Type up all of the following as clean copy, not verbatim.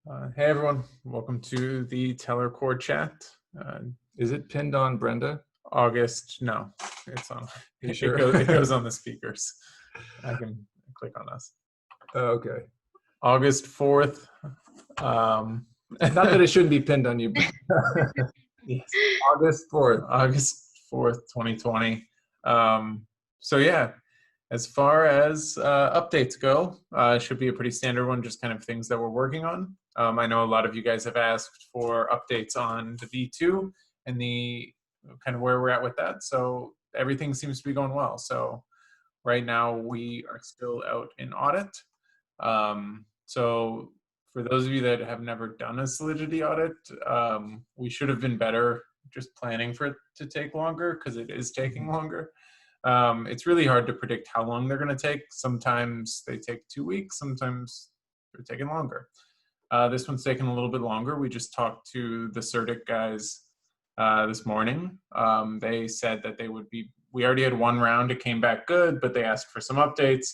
Hey everyone, welcome to the Tellor Core Chat. Uh, Is it pinned on Brenda? August, no, it's on. You It, sure? it goes on the speakers. I can click on us. Oh, okay. August 4th. Um, Not that it shouldn't be pinned on you, but yes, August 4th. August 4th, 2020. So yeah, as far as updates go, it should be a pretty standard one, just kind of things that we're working on. I know a lot of you guys have asked for updates on the V2 and the kind of where we're at with that. So everything seems to be going well. So right now we are still out in audit. So for those of you that have never done a solidity audit, we should have been better just planning for it to take longer because it is taking longer. It's really hard to predict how long they're going to take. Sometimes they take 2 weeks, sometimes they're taking longer. This one's taking a little bit longer. We just talked to the CERDIC guys this morning. They said that they would be, we already had one round, it came back good, but they asked for some updates.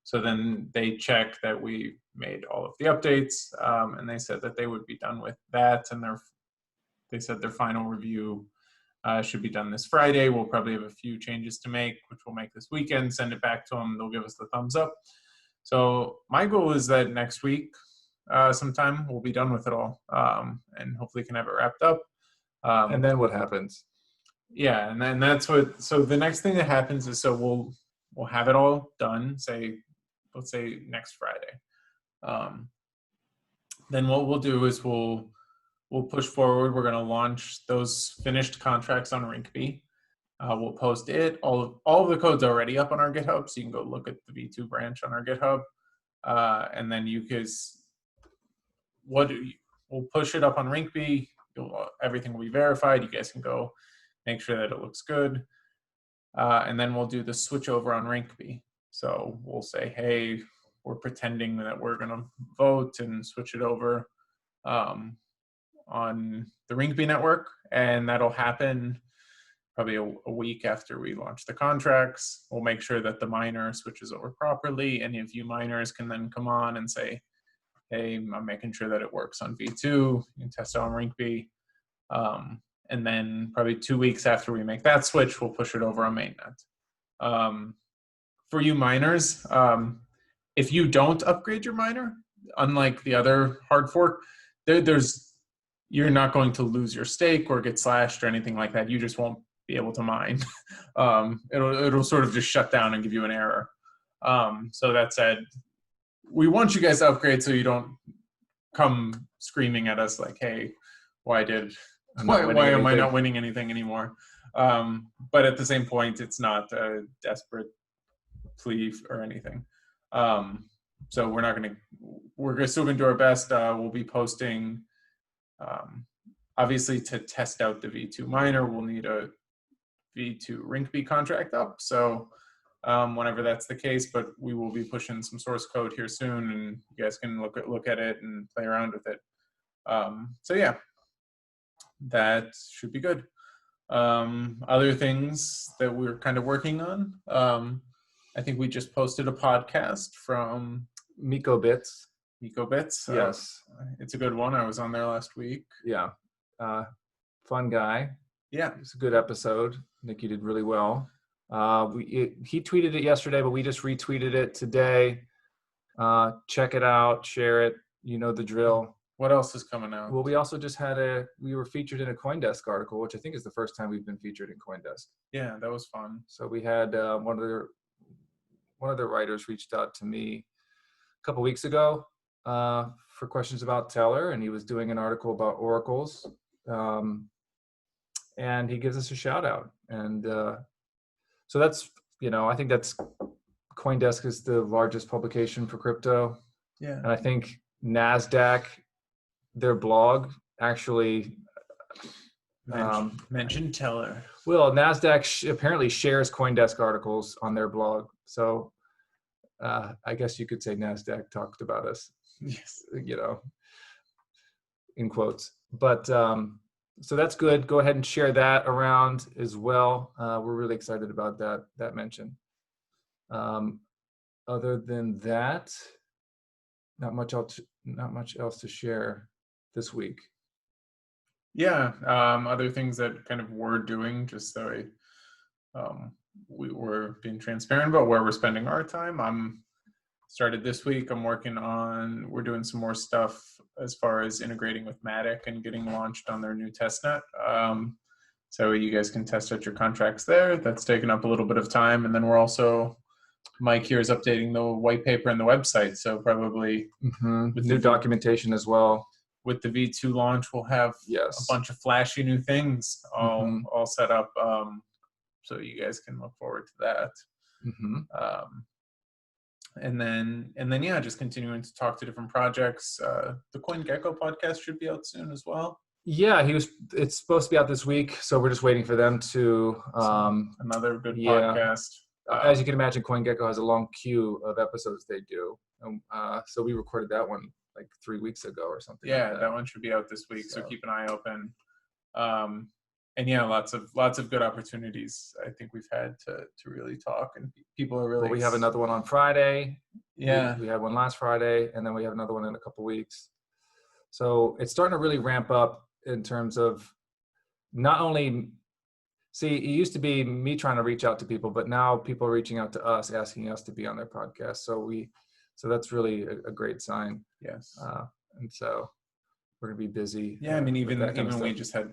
So then they checked that we made all of the updates, and they said that they would be done with that. And they said their final review should be done this Friday. We'll probably have a few changes to make, which we'll make this weekend, send it back to them. They'll give us the thumbs up. So my goal is that next week, sometime, we'll be done with it all, and hopefully can have it wrapped up. And then what happens? Yeah, and then that's what. So the next thing that happens is we'll have it all done. Let's say next Friday. Then what we'll do is we'll push forward. We're going to launch those finished contracts on Rinkeby. We'll post it. All of the code's already up on our GitHub, so you can go look at the V2 branch on our GitHub. And then we'll push it up on Rinkeby. Everything will be verified. You guys can go make sure that it looks good. And then we'll do the switch over on Rinkeby. So we'll say, hey, we're pretending that we're going to vote and switch it over on the Rinkeby network. And that'll happen probably a week after we launch the contracts. We'll make sure that the miner switches over properly. Any of you miners can then come on and say, hey, I'm making sure that it works on V2. You can test it on Rinkeby. And then probably 2 weeks after we make that switch, we'll push it over on mainnet. For you miners, if you don't upgrade your miner, unlike the other hard fork, you're not going to lose your stake or get slashed or anything like that. You just won't be able to mine. It'll sort of just shut down and give you an error. So that said, we want you guys to upgrade so you don't come screaming at us like, hey, why am I not winning anything anymore? But at the same point, it's not a desperate plea or anything. So we're still going to do our best. We'll be posting, obviously to test out the V2 miner, we'll need a V2 Rinkeby contract up. So whenever that's the case, but we will be pushing some source code here soon, and you guys can look at it and play around with it. So yeah, that should be good. Other things that we're kind of working on. I think we just posted a podcast from Miko Bits. Yes. It's a good one. I was on there last week. Yeah. Fun guy. Yeah. It's a good episode. I think you did really well. He tweeted it yesterday, but we just retweeted it today. Check it out, share it. You know the drill. What else is coming out? Well, we also just we were featured in a CoinDesk article, which I think is the first time we've been featured in CoinDesk. Yeah, that was fun. So we had one of the writers reached out to me a couple weeks ago for questions about Tellor, and he was doing an article about oracles. And he gives us a shout out. And so that's, I think that's CoinDesk is the largest publication for crypto. Yeah. And I think NASDAQ, their blog actually mentioned Tellor. Well, NASDAQ apparently shares CoinDesk articles on their blog. So I guess you could say NASDAQ talked about us. Yes. In quotes. But so that's good. Go ahead and share that around as well. We're really excited about that mention. Other than that, not much else to share this week. Yeah, other things that kind of we're doing, just so we were being transparent about where we're spending our time. I'm started this week. We're doing some more stuff as far as integrating with Matic and getting launched on their new testnet. So you guys can test out your contracts there. That's taken up a little bit of time. And then Mike here is updating the white paper and the website. So probably with new documentation as well. With the V2 launch, we'll have a bunch of flashy new things all set up. So you guys can look forward to that. And then yeah, just continuing to talk to different projects. The CoinGecko podcast should be out soon as well. Yeah, it's supposed to be out this week, so we're just waiting for them to another good podcast. As you can imagine, CoinGecko has a long queue of episodes they do. So we recorded that one like 3 weeks ago or something. Yeah, that one should be out this week, so keep an eye open. And yeah, lots of good opportunities I think we've had to really talk, and people are really. Well, we have another one on Friday. Yeah, we had one last Friday, and then we have another one in a couple weeks. So it's starting to really ramp up in terms of not only. See, it used to be me trying to reach out to people, but now people are reaching out to us, asking us to be on their podcast. So that's really a great sign. Yes. And so we're gonna be busy. Yeah, I mean, even we had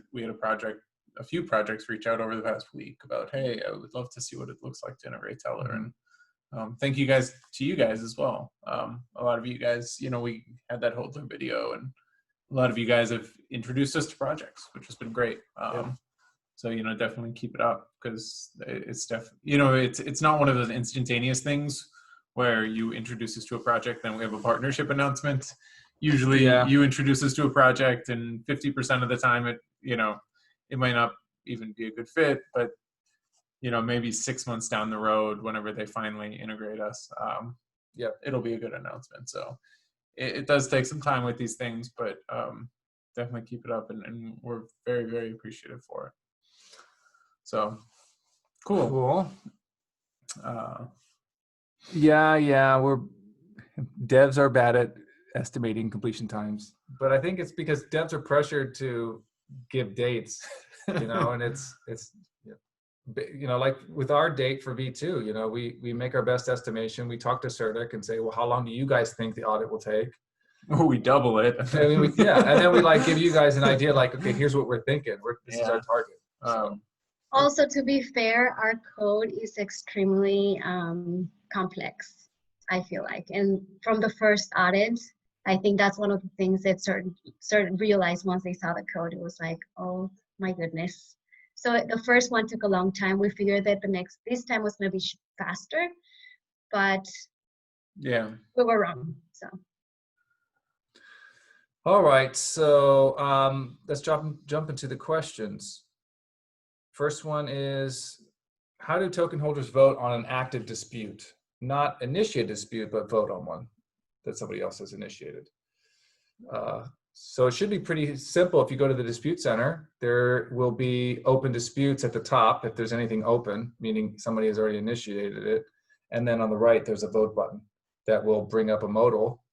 a few projects reach out over the past week about, hey, I would love to see what it looks like to integrate Tellor. And thank you guys as well. A lot of you guys, we had that Hodler video, and a lot of you guys have introduced us to projects, which has been great. So, definitely keep it up, because it's it's not one of those instantaneous things where you introduce us to a project, then we have a partnership announcement. Usually you introduce us to a project, and 50% of the time it might not even be a good fit, but maybe 6 months down the road, whenever they finally integrate us, it'll be a good announcement. So it does take some time with these things, but definitely keep it up, and we're very, very appreciative for it. So cool. Devs are bad at estimating completion times, but I think it's because devs are pressured to give dates, and it's like with our date for V2, we make our best estimation. We talk to CERDIC and say, well, how long do you guys think the audit will take? Or we double it. And then we give you guys an idea, like, okay, here's what we're thinking. This is our target. Also, to be fair, our code is extremely complex, I feel like. And from the first audit, I think that's one of the things that certain realized once they saw the code. It was like, oh my goodness. So the first one took a long time. We figured that this time was going to be faster, but we were wrong. So. All right, so let's jump into the questions. First one is, how do token holders vote on an active dispute? Not initiate a dispute, but vote on one that somebody else has initiated. So it should be pretty simple. If you go to the dispute center, there will be open disputes at the top if there's anything open, meaning somebody has already initiated it. And then on the right, there's a vote button that will bring up a modal.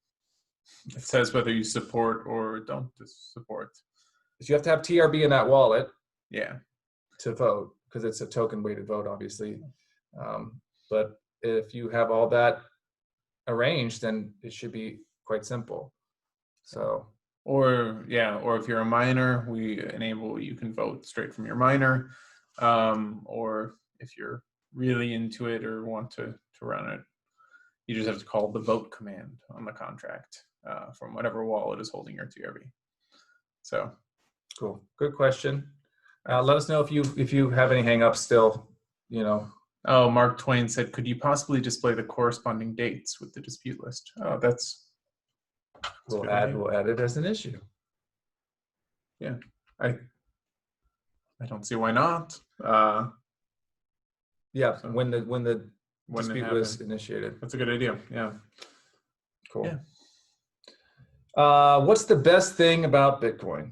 It says whether you support or don't support. So you have to have TRB in that wallet. Yeah. To vote, because it's a token weighted vote, obviously. But if you have all that arranged, then it should be quite simple. So, or if you're a miner, you can vote straight from your miner. Or if you're really into it or want to run it, you just have to call the vote command on the contract from whatever wallet is holding your TRB. So, cool. Good question. Let us know if you have any hangups still, Oh, Mark Twain said, could you possibly display the corresponding dates with the dispute list? Oh, we'll add it as an issue. Yeah, I don't see why not. When the dispute was initiated. That's a good idea. Yeah. Cool. Yeah. What's the best thing about Bitcoin?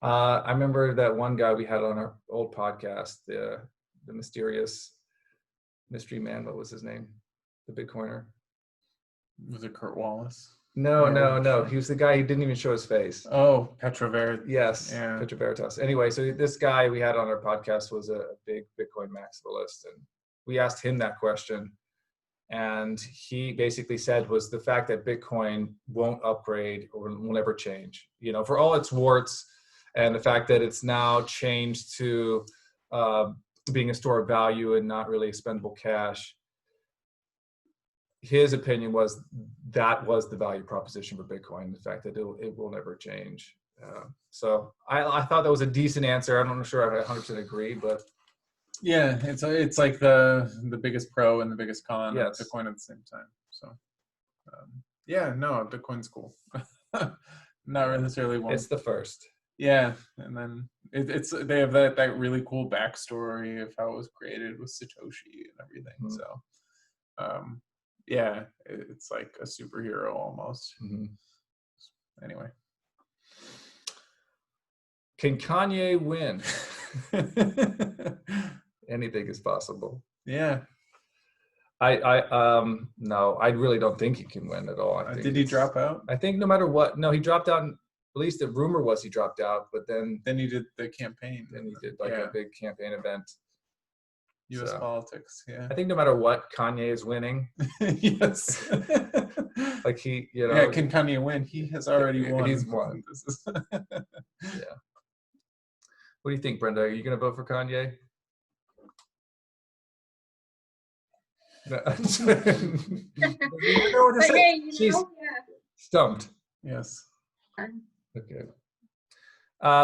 I remember that one guy we had on our old podcast, the mysterious mystery man. What was his name? the Bitcoiner? Was it Kurt Wallace? No. He was the guy who didn't even show his face. Oh, Petrover. Yes, Yeah. Petro Veritas. Anyway, so this guy we had on our podcast was a big Bitcoin maximalist, and we asked him that question, and he basically said was the fact that Bitcoin won't upgrade or will never change. You know, for all its warts, and the fact that it's now changed to being a store of value and not really expendable cash. His opinion was that was the value proposition for Bitcoin, the fact that it will never change. So I thought that was a decent answer. I'm not sure I 100% agree, but yeah, it's like the biggest pro and the biggest con Yes. of Bitcoin at the same time. So yeah, no, Bitcoin's cool. Not necessarily one. it's the first. Yeah, and then it's they have that really cool backstory of how it was created with Satoshi and everything. Mhm. So yeah, it's like a superhero almost. Mhm. Anyway. Can Kanye win? Anything is possible. Yeah. No, I really don't think he can win at all. I think Did he drop out? I think no matter what, no, he dropped out. At least the rumor was he dropped out, but then Then he did the campaign. he did like Yeah. a big campaign event. U.S. So, politics. Yeah. I think no matter what, Kanye is winning. Yes. Like he, you know, Yeah, can Kanye win? He has already won. He's won. This is Yeah. What do you think, Brenda? Are you going to vote for Kanye? No. You know what to But say. hey, you She's know, yeah. stumped. yes. Okay.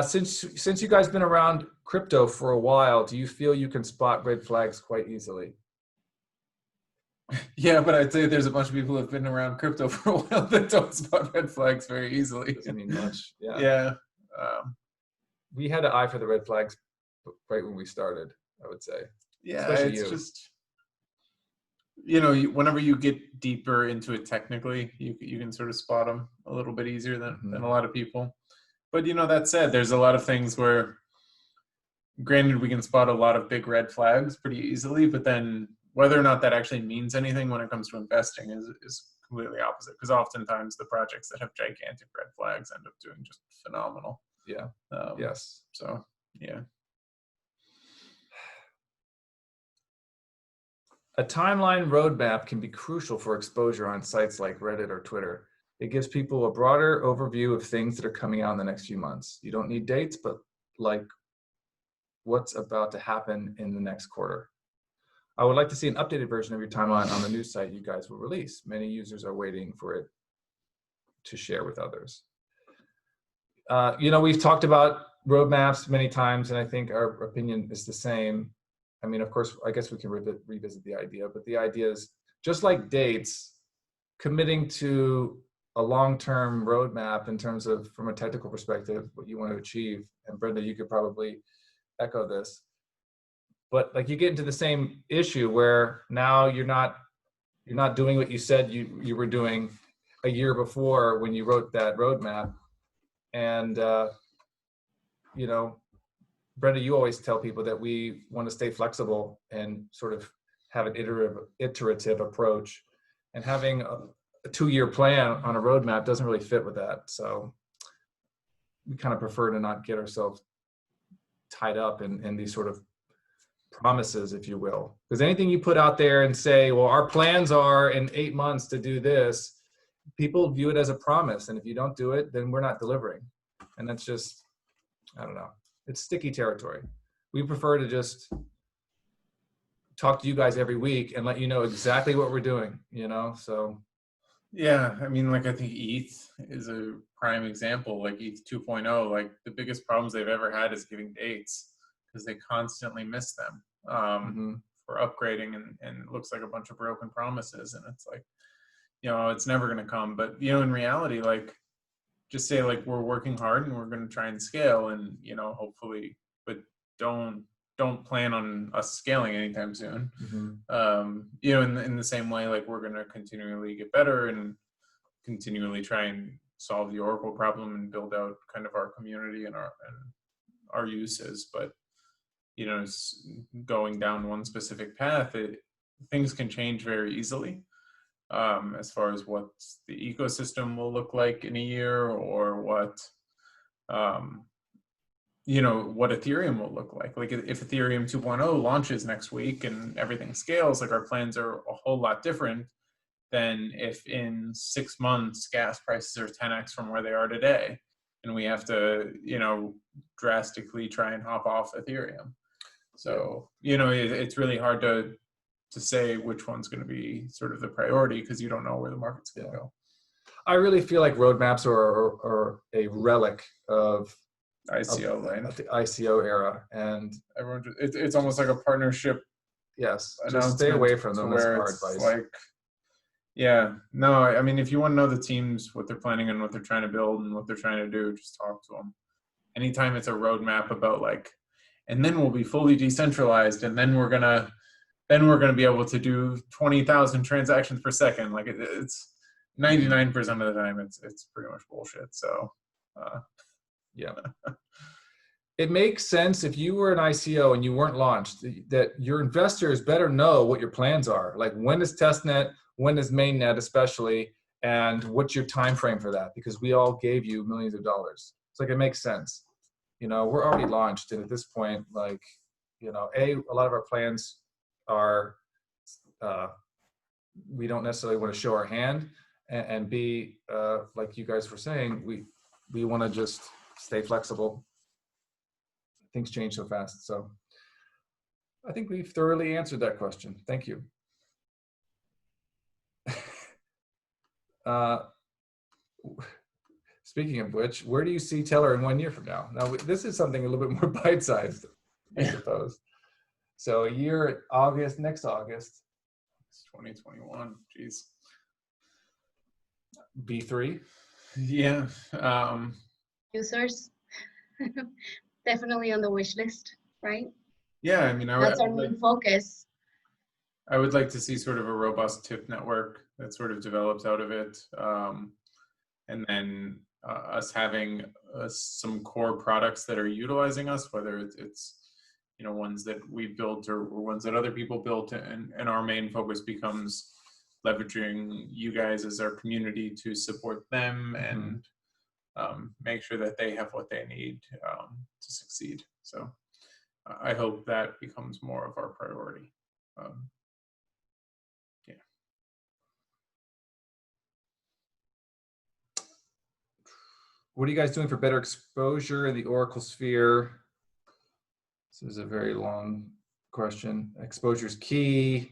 Since you guys been around crypto for a while, do you feel you can spot red flags quite easily? Yeah, but I'd say there's a bunch of people who have been around crypto for a while that don't spot red flags very easily. Doesn't mean much. Yeah. Yeah. We had an eye for the red flags right when we started, I would say. Yeah, Especially it's you. just, whenever you get deeper into it technically, you can sort of spot them a little bit easier than a lot of people. But that said, there's a lot of things where, granted, we can spot a lot of big red flags pretty easily, but then whether or not that actually means anything when it comes to investing is completely opposite. Because oftentimes the projects that have gigantic red flags end up doing just phenomenal. Yeah. Yes. So, yeah. A timeline roadmap can be crucial for exposure on sites like Reddit or Twitter. It gives people a broader overview of things that are coming out in the next few months. You don't need dates, but like what's about to happen in the next quarter. I would like to see an updated version of your timeline on the news site you guys will release. Many users are waiting for it to share with others. We've talked about roadmaps many times, and I think our opinion is the same. I mean, of course, I guess we can revisit the idea, but the idea is just like dates, committing to a long-term roadmap in terms of, from a technical perspective, what you want to achieve. And Brenda, you could probably echo this. But like you get into the same issue where now you're not doing what you said you were doing a year before when you wrote that roadmap. And Brenda, you always tell people that we want to stay flexible and sort of have an iterative approach. And having a 2-year plan on a roadmap doesn't really fit with that. So we kind of prefer to not get ourselves tied up in these sort of promises, if you will. Because anything you put out there and say, well, our plans are in 8 months to do this, people view it as a promise. And if you don't do it, then we're not delivering. And that's just, I don't know. It's sticky territory. We prefer to just talk to you guys every week and let you know exactly what we're doing, so. Yeah, I mean, like I think ETH is a prime example, like ETH 2.0, like the biggest problems they've ever had is giving dates because they constantly miss them for upgrading and it looks like a bunch of broken promises and it's like, it's never going to come. But, in reality, like just say like we're working hard and we're going to try and scale and, hopefully, but don't plan on us scaling anytime soon. In the same way, like we're going to continually get better and continually try and solve the Oracle problem and build out kind of our community and our uses. But, going down one specific path, things can change very easily, as far as what the ecosystem will look like in a year, or what, what Ethereum will look like. Like if Ethereum 2.0 launches next week and everything scales, like our plans are a whole lot different than if in 6 months gas prices are 10x from where they are today, and we have to, drastically try and hop off Ethereum. So, it's really hard to say which one's going to be sort of the priority, because you don't know where the market's going to go. I really feel like roadmaps are a relic of ICO lane, the ICO era, and everyone. It's almost like a partnership. Yes, just stay away from them. That's our advice. Like, yeah, no, I mean, if you want to know the teams, what they're planning and what they're trying to build and what they're trying to do, just talk to them. Anytime it's a roadmap about like, and then we'll be fully decentralized, and then we're gonna be able to do 20,000 transactions per second. Like it's 99% of the time, it's pretty much bullshit. So, yeah. It makes sense if you were an ICO and you weren't launched, that your investors better know what your plans are. Like, when is testnet, when is mainnet especially, and what's your time frame for that? Because we all gave you millions of dollars. It's like, it makes sense. We're already launched, and at this point, like, a lot of our plans are, we don't necessarily want to show our hand, and B, like you guys were saying, we want to just stay flexible. Things change so fast. So I think we've thoroughly answered that question. Thank you. Speaking of which, where do you see Tellor in 1 year from now? Now, this is something a little bit more bite-sized, I suppose. So a year, next August. It's 2021, geez. B3? Yeah. Users. Definitely on the wish list, right? Yeah, I mean, that's our main focus. I would like to see sort of a robust tip network that sort of develops out of it, and then us having some core products that are utilizing us, whether it's ones that we built or ones that other people built, and our main focus becomes leveraging you guys as our community to support them and make sure that they have what they need to succeed. So I hope that becomes more of our priority. Yeah. What are you guys doing for better exposure in the Oracle sphere? This is a very long question. Exposure is key.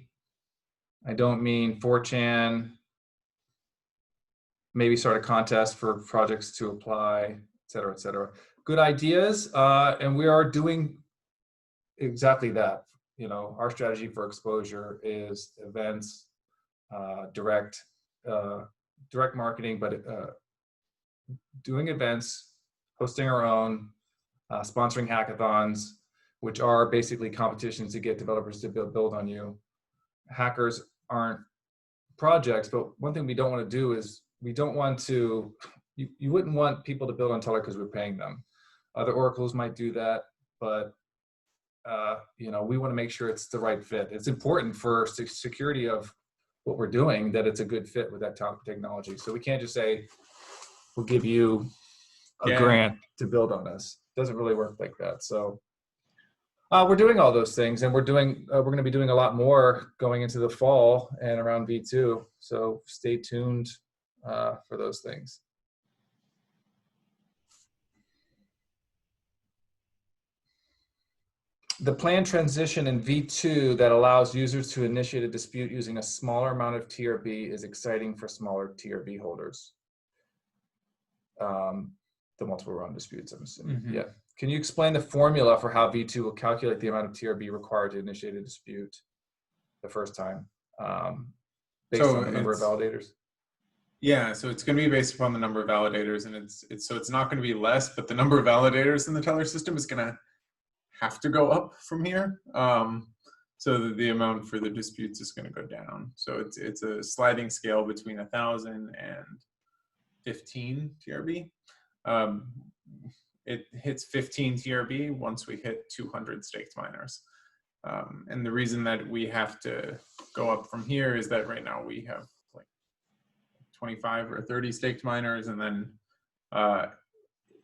I don't mean 4chan. Maybe start a contest for projects to apply, et cetera, et cetera. Good ideas, and we are doing exactly that. Our strategy for exposure is events, direct marketing, but doing events, hosting our own, sponsoring hackathons, which are basically competitions to get developers to build on you. Hackers aren't projects, but one thing we don't want to do is we don't want to, you wouldn't want people to build on Tellor because we're paying them. Other oracles might do that, but we want to make sure it's the right fit. It's important for security of what we're doing that it's a good fit with that technology. So we can't just say, we'll give you a grant to build on us. It doesn't really work like that. So we're doing all those things, and we're going to be doing a lot more going into the fall and around V2. So stay tuned for those things. The planned transition in V2 that allows users to initiate a dispute using a smaller amount of TRB is exciting for smaller TRB holders. The multiple round disputes, I'm assuming. Yeah. Can you explain the formula for how V2 will calculate the amount of TRB required to initiate a dispute the first time, based on the number of validators? Yeah, so it's going to be based upon the number of validators, and it's not going to be less, but the number of validators in the Tellor system is going to have to go up from here. So the amount for the disputes is going to go down. So it's a sliding scale between 1,000 and 15 TRB. It hits 15 TRB once we hit 200 staked miners. And the reason that we have to go up from here is that right now we have like 25 or 30 staked miners, and then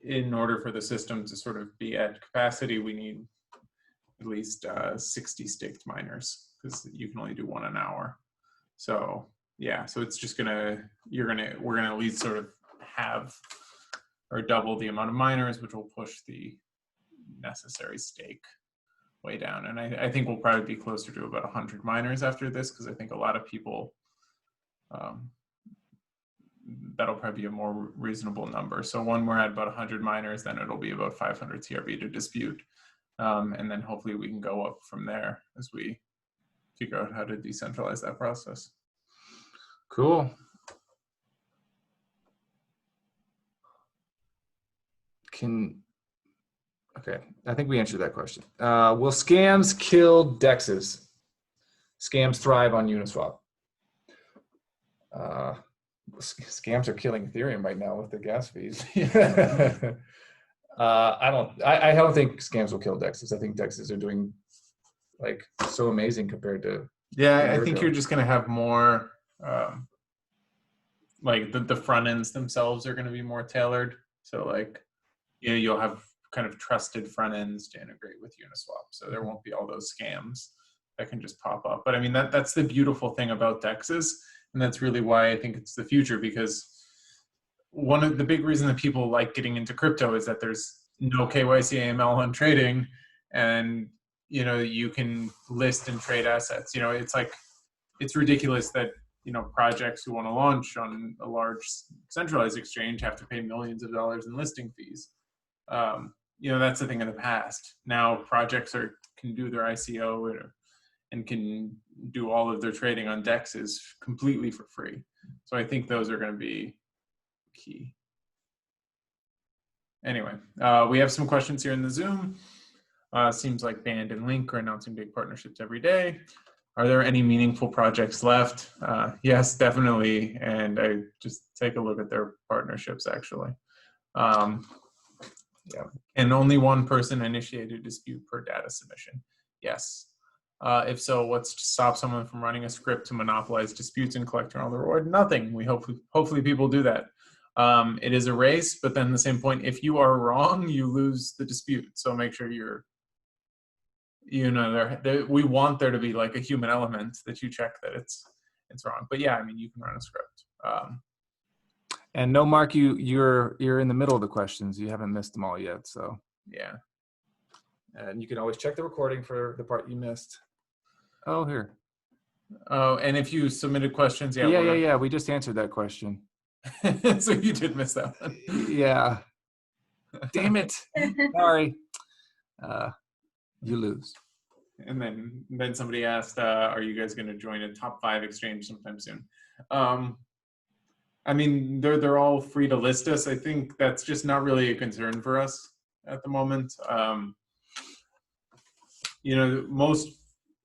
in order for the system to sort of be at capacity, we need at least 60 staked miners, because you can only do one an hour. So yeah, so it's just we're gonna at least sort of have or double the amount of miners, which will push the necessary stake way down. And I think we'll probably be closer to about 100 miners after this, because I think a lot of people, that'll probably be a more reasonable number. So when we're at about 100 miners, then it'll be about 500 TRB to dispute. And then hopefully we can go up from there as we figure out how to decentralize that process. Cool. Okay, I think we answered that question. Will scams kill DEXs? Scams thrive on Uniswap. Scams are killing Ethereum right now with the gas fees. I don't think scams will kill DEXs. I think DEXs are doing like so amazing compared to. Yeah, I think you're just going to have more, like the front ends themselves are going to be more tailored. So like, you'll have kind of trusted front ends to integrate with Uniswap. So there won't be all those scams that can just pop up. But I mean, that's the beautiful thing about DEXs. And that's really why I think it's the future, because one of the big reasons that people like getting into crypto is that there's no KYC AML on trading, and you can list and trade assets. It's like, it's ridiculous that projects who want to launch on a large centralized exchange have to pay millions of dollars in listing fees. That's the thing of the past. Now projects can do their ICO and can do all of their trading on DEXs completely for free. So I think those are going to be key. Anyway, we have some questions here in the Zoom. Seems like Band and Link are announcing big partnerships every day. Are there any meaningful projects left? Yes, definitely. And I just take a look at their partnerships, actually. Yeah. And only one person initiated a dispute per data submission. Yes. If so, what's to stop someone from running a script to monopolize disputes and collect all the reward? Nothing. We hopefully people do that. It is a race, but then at the same point, if you are wrong, you lose the dispute. So make sure we want there to be like a human element that you check that it's wrong. But yeah, I mean, you can run a script. And no, Mark, you're in the middle of the questions. You haven't missed them all yet. So yeah. And you can always check the recording for the part you missed. Oh, here. Oh, and if you submitted questions, yeah. We just answered that question. So you did miss that one. Yeah. Damn it. Sorry. You lose. And then somebody asked, are you guys going to join a top 5 exchange sometime soon? I mean, they're all free to list us. I think that's just not really a concern for us at the moment.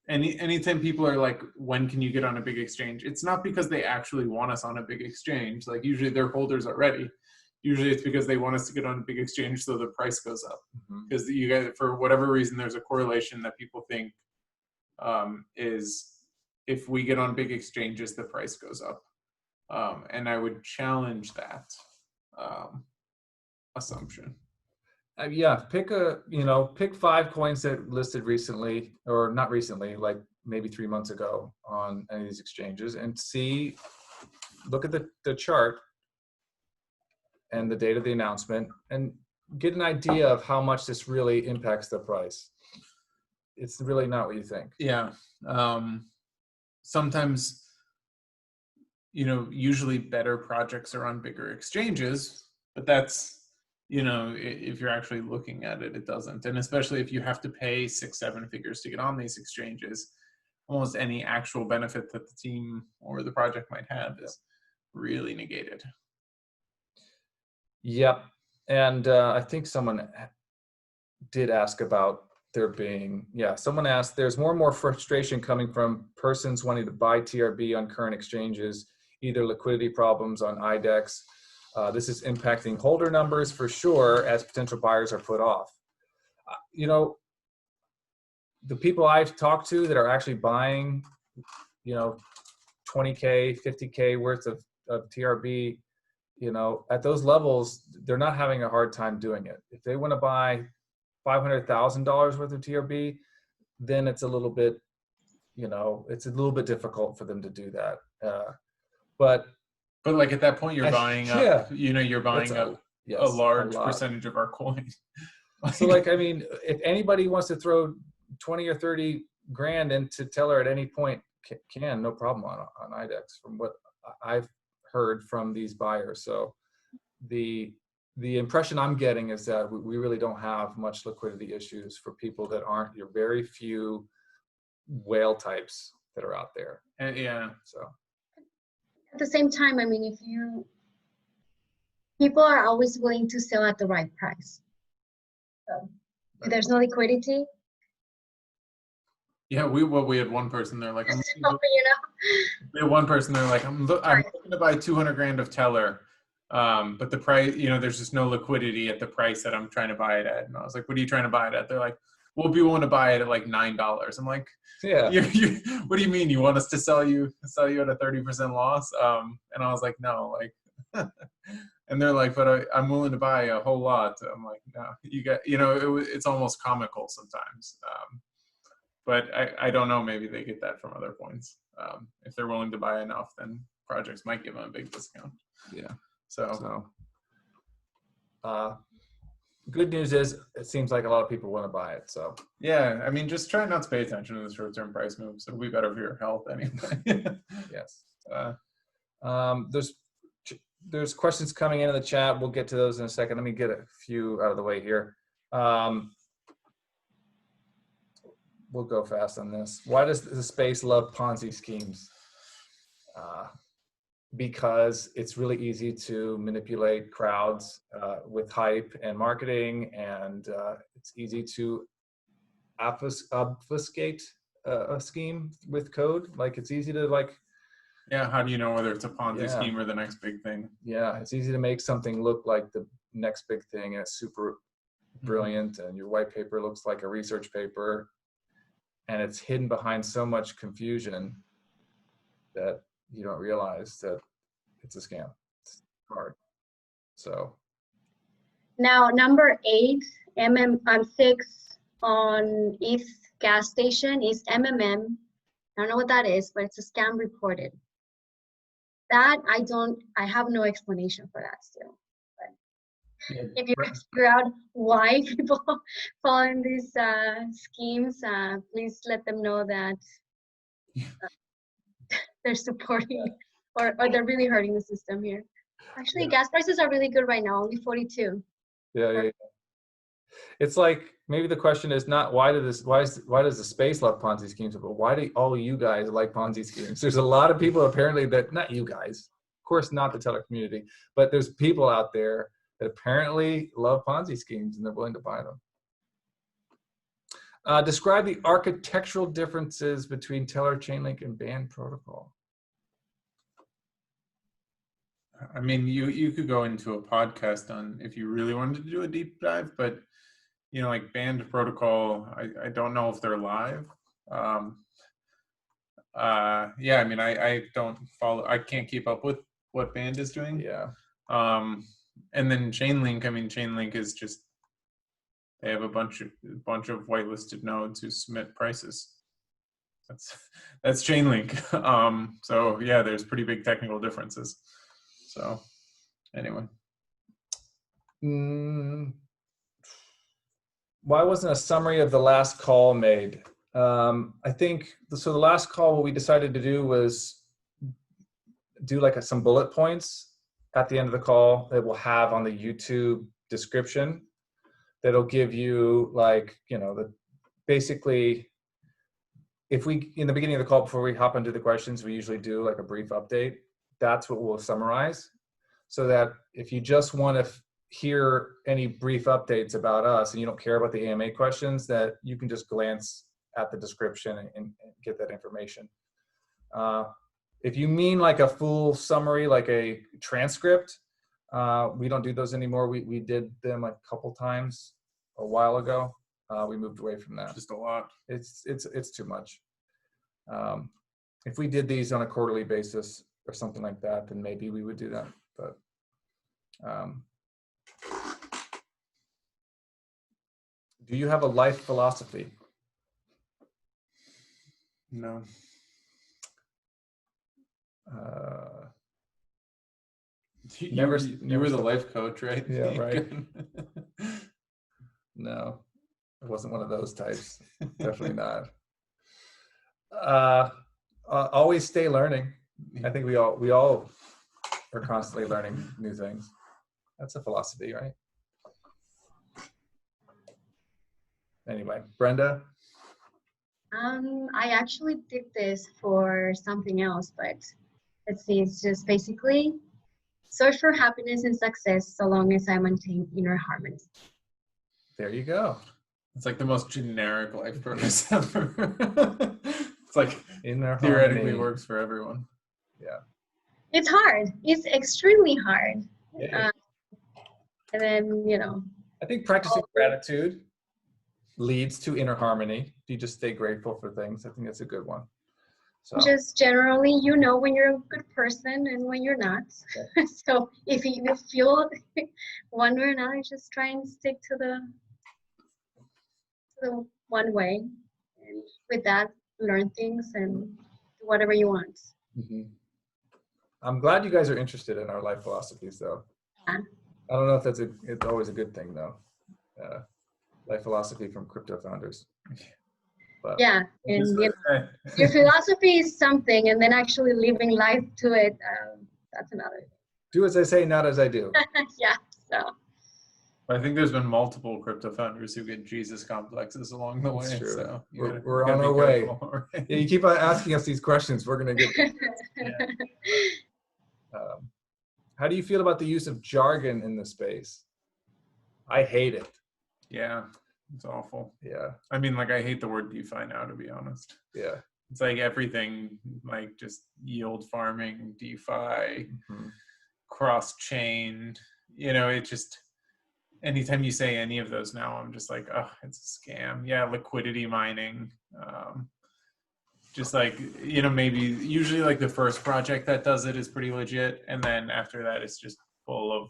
Anytime people are like, when can you get on a big exchange? It's not because they actually want us on a big exchange. Like usually they're holders already. Usually it's because they want us to get on a big exchange so the price goes up. Because you guys, for whatever reason, there's a correlation that people think is if we get on big exchanges, the price goes up. And I would challenge that assumption. Yeah, pick 5 coins that listed recently, or not recently, like maybe 3 months ago on any of these exchanges, and look at the chart and the date of the announcement, and get an idea of how much this really impacts the price. It's really not what you think. Yeah. Sometimes, usually better projects are on bigger exchanges, but that's, if you're actually looking at it, it doesn't. And especially if you have to pay 6-7 figures to get on these exchanges, almost any actual benefit that the team or the project might have is really negated. Yep. And I think someone did ask about there being, someone asked, there's more and more frustration coming from persons wanting to buy TRB on current exchanges, either liquidity problems on IDEX. This is impacting holder numbers for sure, as potential buyers are put off. the people I've talked to that are actually buying, you know, 20K, 50K worth of TRB, you know, at those levels, they're not having a hard time doing it. If they want to buy $500,000 worth of TRB, then it's a little bit, you know, it's a little bit difficult for them to do that. But like at that point, you're buying up, yeah, you know, you're buying up yes, a large lot. percentage of our coins. So like, I mean, if anybody wants to throw 20 or 30 grand into Tellor at any point, can, no problem on IDEX from what I've heard from these buyers. So the impression I'm getting is that we really don't have much liquidity issues for people that aren't your very few whale types that are out there. Yeah. So At the same time, I mean, people are always willing to sell at the right price. So if there's no liquidity. Yeah, we had one person there like, You know, we had one person there like, I'm looking to buy 200 grand of Tellor, but the price, you know, there's just no liquidity at the price that I'm trying to buy it at. And I was like, what are you trying to buy it at? They're like, we'll be willing to buy it at like $9. I'm like, yeah, what do you mean? You want us to sell you at a 30% loss? And I was like, no, like, and they're like, but I'm willing to buy a whole lot. I'm like, no, you got, you know, it's almost comical sometimes. But I don't know, maybe they get that from other points. If they're willing to buy enough, then projects might give them a big discount. yeah. So good news is it seems like a lot of people want to buy it. So yeah, I mean, just try not to pay attention to the short-term price moves. It'll be better for your health anyway. yes. There's questions coming into the chat. We'll get to those in a second. Let me get a few out of the way here. We'll go fast on this. Why does the space love Ponzi schemes? Because it's really easy to manipulate crowds with hype and marketing, and it's easy to obfuscate a scheme with code. Like, it's easy to like. Yeah, how do you know whether it's a Ponzi scheme or the next big thing? Yeah, it's easy to make something look like the next big thing, and it's super brilliant, and your white paper looks like a research paper, and it's hidden behind so much confusion that you don't realize that it's a scam. It's hard. So now number 8, 6 on East gas station is MMM. I don't know what that is, but it's a scam reported. That I have no explanation for that still. But if you figure out why people fall in these schemes, please let them know that they're supporting or they're really hurting the system here. Actually, gas prices are really good right now, only 42. Yeah. It's like, maybe the question is not why does the space love Ponzi schemes, but why do all you guys like Ponzi schemes? There's a lot of people apparently that, not you guys, of course not the Tellor community, but there's people out there that apparently love Ponzi schemes and they're willing to buy them. Describe the architectural differences between Tellor, Chainlink, and band protocol. I mean, you could go into a podcast on if you really wanted to do a deep dive, but you know, like band protocol, I don't know if they're live. Yeah, I mean, I don't follow, I can't keep up with what band is doing. Yeah. And then Chainlink, I mean, Chainlink is just, they have a bunch of whitelisted nodes who submit prices. That's Chainlink. So yeah, there's pretty big technical differences. So anyway. Why wasn't a summary of the last call made? I think, so the last call, what we decided to do was do like some bullet points at the end of the call that we'll have on the YouTube description. That'll give you like, you know, basically, if we, in the beginning of the call, before we hop into the questions, we usually do like a brief update. That's what we'll summarize, so that if you just want to hear any brief updates about us and you don't care about the AMA questions, that you can just glance at the description and get that information. If you mean like a full summary, like a transcript, we don't do those anymore. We did them a couple times a while ago. we moved away from that. Just a lot. It's too much. If we did these on a quarterly basis or something like that, then maybe we would do that. But do you have a life philosophy? No. You were the said life coach, right? Yeah, right. No, it wasn't one of those types. Definitely not. Always stay learning. I think we all are constantly learning new things. That's a philosophy, right? Anyway, Brenda? I actually did this for something else, but let's see, it's just basically search for happiness and success so long as I maintain inner harmony. There you go. It's like the most generic life purpose ever. It's like Inner theoretically harmony. works for everyone. Yeah. It's hard. It's extremely hard. Yeah. And then, I think practicing gratitude leads to inner harmony. You just stay grateful for things. I think that's a good one. So just generally, when you're a good person and when you're not. Yeah. So if you feel one way or another, just try and stick to the one way. And with that, learn things and do whatever you want. Mm-hmm. I'm glad you guys are interested in our life philosophies, though. Yeah. I don't know if it's always a good thing, though. Life philosophy from crypto founders. But Yeah, and your philosophy is something, and then actually living life to it, that's another thing. Do as I say, not as I do. Yeah, so. I think there's been multiple crypto founders who get Jesus complexes along the way. True. So We're on our way. Yeah, you keep on asking us these questions. We're going to get. How do you feel about the use of jargon in the space? I hate it. Yeah, it's awful. Yeah. I mean, like, I hate the word DeFi now, to be honest. Yeah. It's like everything, like just yield farming, DeFi, cross-chain, it just, anytime you say any of those now, I'm just like, oh, it's a scam. Yeah, liquidity mining. Just like, maybe usually like the first project that does it is pretty legit. And then after that, it's just full of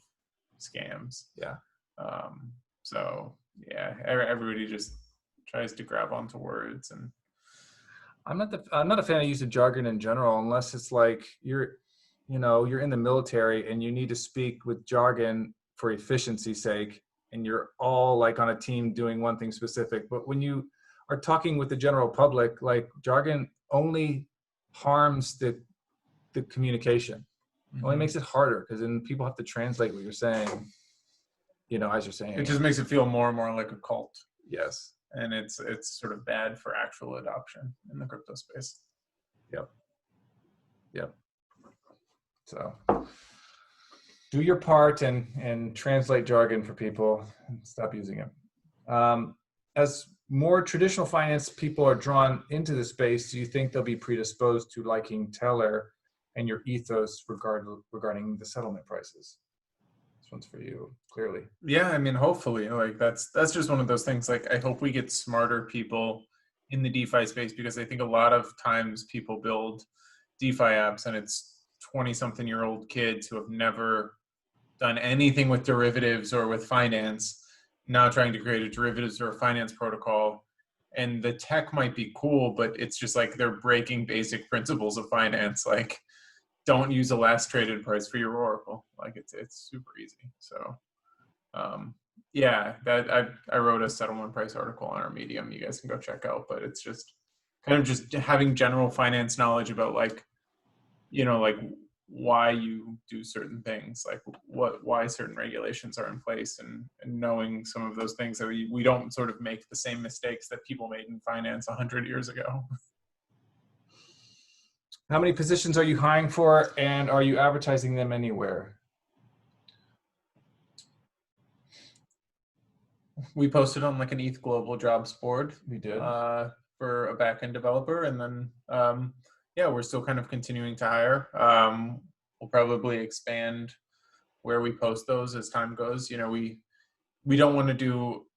scams. Yeah. So yeah, everybody just tries to grab onto words. And I'm not a fan of use of jargon in general, unless it's like you're in the military and you need to speak with jargon for efficiency's sake, and you're all like on a team doing one thing specific. But when you are talking with the general public, like jargon only harms the communication. It only makes it harder because then people have to translate what you're saying, as you're saying. It just makes it feel more and more like a cult. Yes. And it's sort of bad for actual adoption in the crypto space. Yep. So do your part and translate jargon for people and stop using it. As more traditional finance people are drawn into the space, do you think they'll be predisposed to liking Tellor and your ethos regarding the settlement prices? This one's for you, clearly. Yeah, I mean, hopefully, like that's just one of those things. Like, I hope we get smarter people in the DeFi space, because I think a lot of times people build DeFi apps and it's 20-something-year-old kids who have never done anything with derivatives or with finance, now trying to create a derivatives or a finance protocol. And the tech might be cool, but it's just like they're breaking basic principles of finance. Like, don't use the last traded price for your Oracle. Like, it's super easy. So yeah, that I wrote a settlement price article on our Medium. You guys can go check out. But it's just kind of just having general finance knowledge about like why you do certain things, like why certain regulations are in place, and knowing some of those things, that we don't sort of make the same mistakes that people made in finance 100 years ago. How many positions are you hiring for, and are you advertising them anywhere? We posted on like an ETH Global jobs board. We did. For a backend developer, and then yeah, we're still kind of continuing to hire. We'll probably expand where we post those as time goes. We don't want to do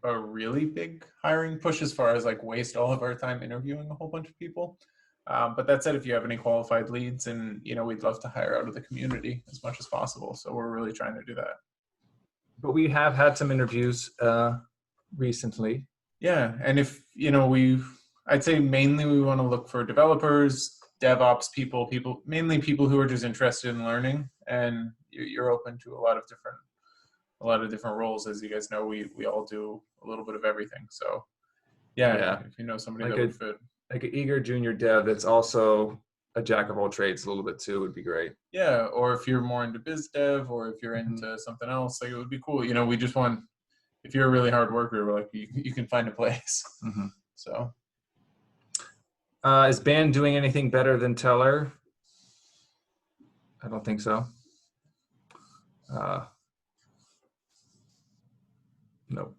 a really big hiring push as far as like waste all of our time interviewing a whole bunch of people. But that said, if you have any qualified leads, and we'd love to hire out of the community as much as possible. So we're really trying to do that. But we have had some interviews recently. Yeah, and if I'd say mainly we want to look for developers, DevOps people, mainly people who are just interested in learning, and you're open to a lot of different roles. As you guys know, we all do a little bit of everything. So yeah. If you know somebody Like that would fit. Like an eager junior dev that's also a jack of all trades a little bit too would be great. Yeah, or if you're more into biz dev, or if you're into something else, like it would be cool. We just want, if you're a really hard worker, we're like, you can find a place. So is Band doing anything better than Tellor? I don't think so. No.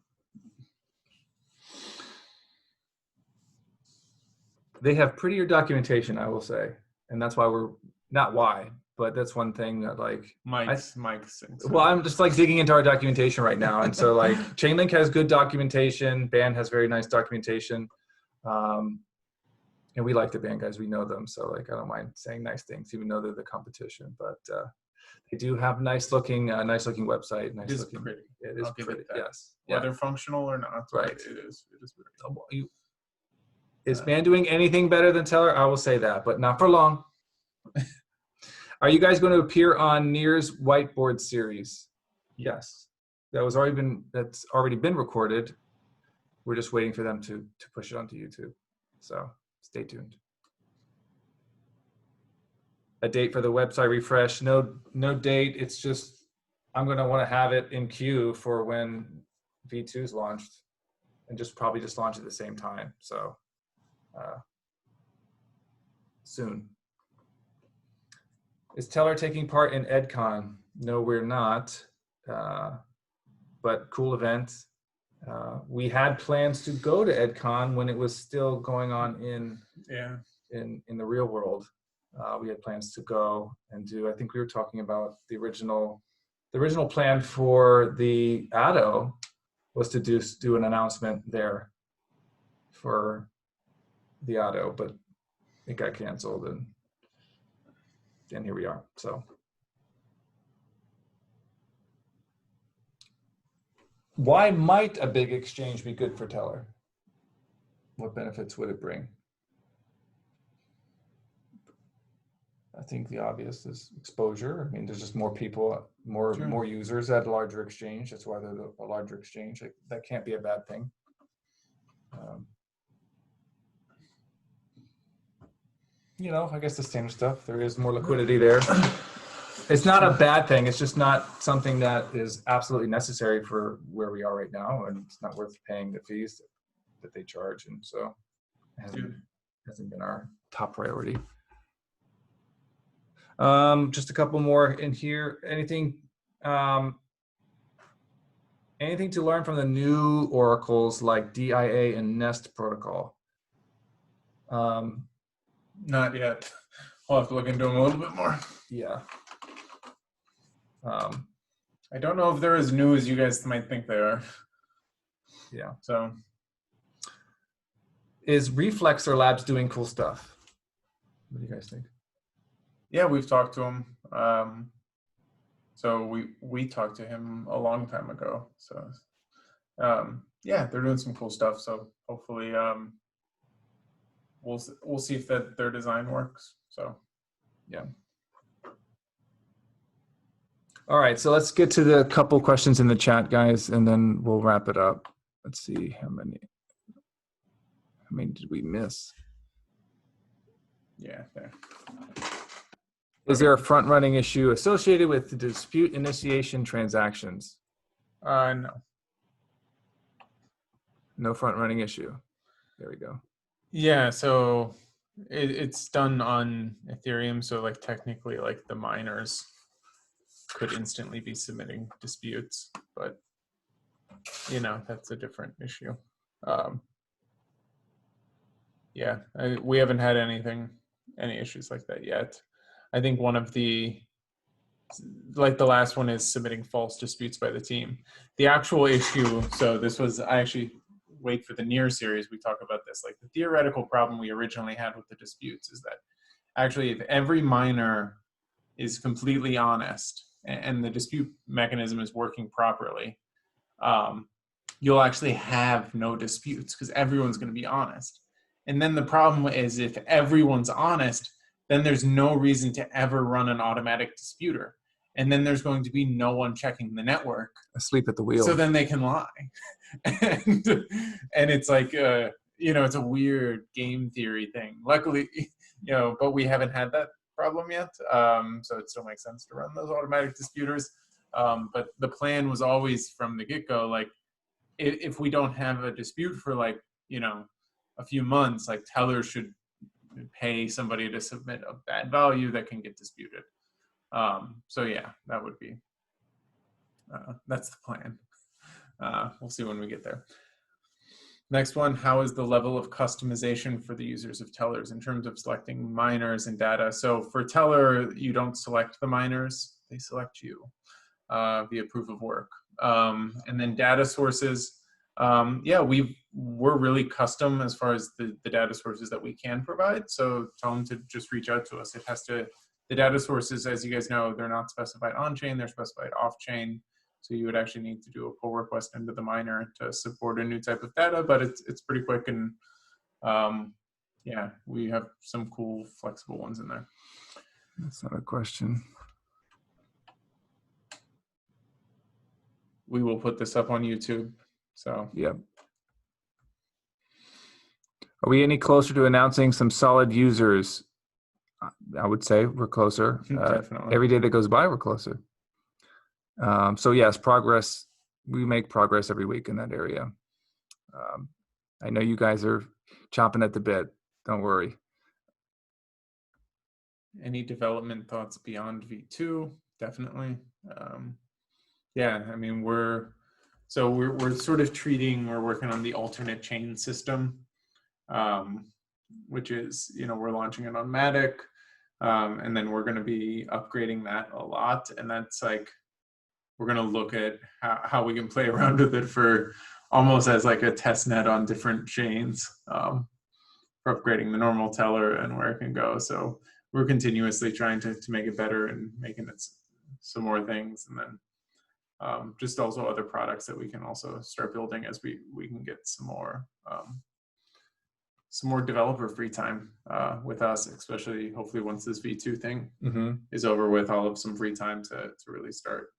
They have prettier documentation, I will say, and that's why we're not why, but that's one thing that like Mike's. Well, I'm just like digging into our documentation right now, and so like Chainlink has good documentation, Band has very nice documentation, and we like the Band guys, we know them, so like I don't mind saying nice things, even though they're the competition. But they do have nice looking website. It is pretty. It is pretty. Yes. Whether functional or not, right? It is pretty. Is Band doing anything better than Tellor? I will say that, but not for long. Are you guys going to appear on Near's whiteboard series? Yes. That's already been recorded. We're just waiting for them to push it onto YouTube. So stay tuned. A date for the website refresh? No date. It's just I'm going to want to have it in queue for when V2 is launched, and probably just launch at the same time. So soon. Is Tellor taking part in EdCon? No, we're not, but cool event. We had plans to go to EdCon when it was still going on in the real world. We had plans to go and do, I think we were talking about the original plan for the ADO was to do an announcement there for the auto, but it got canceled, and here we are. So why might a big exchange be good for Tellor? What benefits would it bring? I think the obvious is exposure. I mean, there's just more people, more users at a larger exchange. That's why they're a larger exchange. That can't be a bad thing. I guess the standard stuff. There is more liquidity there. It's not a bad thing. It's just not something that is absolutely necessary for where we are right now, and it's not worth paying the fees that they charge. And so it hasn't been our top priority. Just a couple more in here. Anything to learn from the new oracles like DIA and Nest protocol? Not yet. We'll have to look into them a little bit more. Yeah. I don't know if they're as new as you guys might think they are. Yeah. So is Reflexor Labs doing cool stuff? What do you guys think? Yeah, we've talked to him. So we talked to him a long time ago. So yeah, they're doing some cool stuff. So hopefully we'll see if their design works. So yeah. All right, so let's get to the couple questions in the chat, guys, and then we'll wrap it up. Let's see how many did we miss? Yeah, there. Is there a front-running issue associated with the dispute initiation transactions? No. No front-running issue. There we go. Yeah, so it's done on Ethereum, so like technically like the miners could instantly be submitting disputes, but that's a different issue. Yeah, we haven't had any issues like that yet. I think one of the like the last one is submitting false disputes by the team. The actual issue, so this was, I actually wait for the near series, we talk about this, like the theoretical problem we originally had with the disputes is that actually if every miner is completely honest and the dispute mechanism is working properly, you'll actually have no disputes because everyone's going to be honest. And then the problem is if everyone's honest, then there's no reason to ever run an automatic disputer. And then there's going to be no one checking the network. Asleep at the wheel. So then they can lie. and it's like, it's a weird game theory thing. Luckily, but we haven't had that problem yet. So it still makes sense to run those automatic disputers. But the plan was always from the get-go, like, if we don't have a dispute for like, a few months, like Tellor should pay somebody to submit a bad value that can get disputed. So yeah, that would be, that's the plan. We'll see when we get there. Next one, how is the level of customization for the users of Tellors in terms of selecting miners and data? So for Tellor, you don't select the miners, they select you via proof of work. And then data sources, we're really custom as far as the data sources that we can provide. So tell them to just reach out to us. The data sources, as you guys know, they're not specified on-chain, they're specified off-chain. So you would actually need to do a pull request into the miner to support a new type of data, but it's pretty quick, and we have some cool flexible ones in there. That's not a question. We will put this up on YouTube. So yeah. Are we any closer to announcing some solid users? I would say we're closer. Definitely. Every day that goes by, we're closer. So yes, progress. We make progress every week in that area. I know you guys are chomping at the bit. Don't worry. Any development thoughts beyond V2? Definitely. I mean, we're sort of we're working on the alternate chain system, which is, we're launching it on Matic, and then we're going to be upgrading that a lot. And that's like, we're going to look at how we can play around with it for almost as like a test net on different chains, for upgrading the normal Tellor and where it can go. So we're continuously trying to make it better and making it some more things. And then just also other products that we can also start building as we can get some more developer free time with us, especially hopefully once this V2 thing is over with, I'll have some free time to really start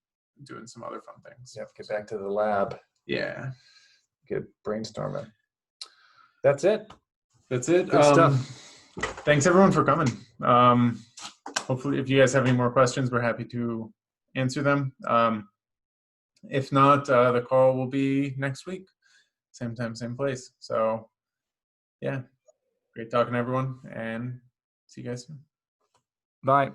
doing some other fun things. Yeah, get back to the lab. Yeah. Get brainstorming. That's it. That's it. Good stuff. Thanks everyone for coming. Hopefully if you guys have any more questions, we're happy to answer them. If not, the call will be next week. Same time, same place. So yeah, great talking to everyone, and see you guys soon. Bye.